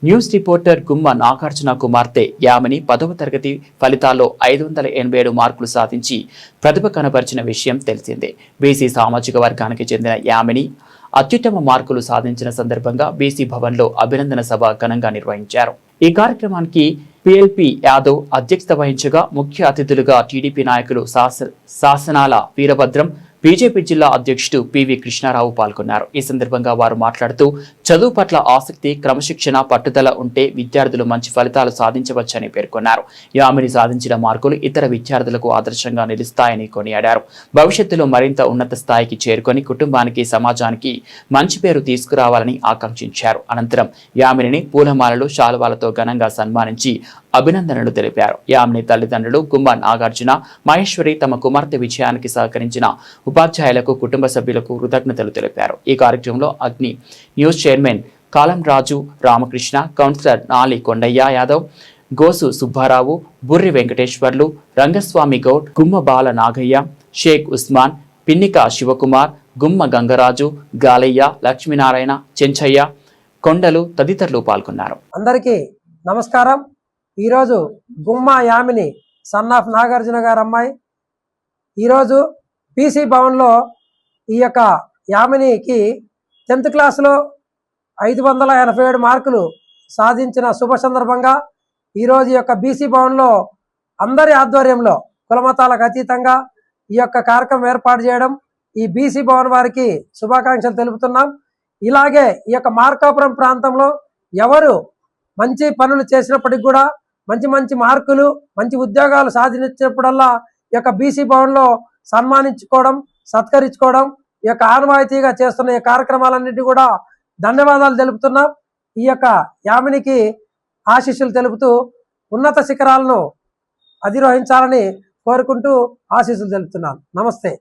News reporter గుమ్మ నాగార్జున కుమార్తె యామిని 10వ తరగతి ఫలితాల్లో 587 మార్కులు సాధించి ప్రతిభ కనబరిచిన విషయం తెలిసిందే. బీసీ సామాజిక వర్గానికి చెందిన యామిని అత్యుత్తమ మార్కులు సాధించిన సందర్భంగా బీసీ భవన్లో అభినందన సభ ఘనంగా నిర్వహించారు. ఈ కార్యక్రమానికి పిఎల్పి యాదవ్ అధ్యక్షత వహించగా ముఖ్య అతిథులుగా టీడీపీ నాయకులు శాసనాల వీరభద్రం, బీజేపీ జిల్లా అధ్యక్షుడు పివి కృష్ణారావు పాల్గొన్నారు. ఈ సందర్భంగా వారు మాట్లాడుతూ చదువు పట్ల ఆసక్తి, క్రమశిక్షణ, పట్టుదల ఉంటే విద్యార్థులు మంచి ఫలితాలు సాధించవచ్చని పేర్కొన్నారు. యామిని సాధించిన మార్కులు ఇతర విద్యార్థులకు ఆదర్శంగా నిలుస్తాయని కొనియాడారు. భవిష్యత్తులో మరింత ఉన్నత స్థాయికి చేరుకొని కుటుంబానికి, సమాజానికి మంచి పేరు తీసుకురావాలని ఆకాంక్షించారు. అనంతరం యామిని పూలమాలలు, శాలువాలతో ఘనంగా సన్మానించి అభినందనలు తెలిపారు. యామిని తల్లిదండ్రులు గుమ్మ నాగార్జున, మహేశ్వరి తమ కుమార్తె విజయానికి సహకరించిన ఉపాధ్యాయులకు, కుటుంబ సభ్యులకు కృతజ్ఞతలు తెలిపారు. ఈ కార్యక్రమంలో అగ్ని న్యూస్ చైర్మన్ కాలం రాజు రామకృష్ణ, కౌన్సిలర్ నాలి కొండయ్య యాదవ్, గోసు సుబ్బారావు, బుర్రి వెంకటేశ్వర్లు, రంగస్వామి గౌడ్, గుమ్మ బాల నాగయ్య, షేక్ ఉస్మాన్, పిన్నిక శివకుమార్, గుమ్మ గంగరాజు, గాలయ్య, లక్ష్మీనారాయణ, చెంచయ్య, కొండలు తదితరులు పాల్గొన్నారు. అందరికీ నమస్కారం. ఈరోజు గుమ్మ యామిని సన్ ఆఫ్ నాగార్జున గారు అమ్మాయి ఈరోజు పీసీ భవన్లో ఈ యొక్క యామినికి 10th క్లాస్లో 587 మార్కులు సాధించిన శుభ సందర్భంగా ఈరోజు ఈ యొక్క బీసీ భవన్లో అందరి ఆధ్వర్యంలో కులమతాలకు అతీతంగా ఈ యొక్క కార్యక్రమం ఏర్పాటు చేయడం, ఈ బీసీ భవన్ వారికి శుభాకాంక్షలు తెలుపుతున్నాం. ఇలాగే ఈ యొక్క మార్కాపురం ప్రాంతంలో ఎవరు మంచి పనులు చేసినప్పటికి కూడా మంచి మార్కులు, మంచి ఉద్యోగాలు సాధించినప్పుడల్లా ఈ యొక్క బీసీ భవన్లో సన్మానించుకోవడం, సత్కరించుకోవడం ఈ యొక్క ఆనవాయితీగా చేస్తున్న ఈ కార్యక్రమాలన్నింటి కూడా ధన్యవాదాలు తెలుపుతున్నాం. ఈ యొక్క యామినికి ఆశీస్సులు తెలుపుతూ ఉన్నత శిఖరాలను అధిరోహించాలని కోరుకుంటూ ఆశీస్సులు తెలుపుతున్నాను. నమస్తే.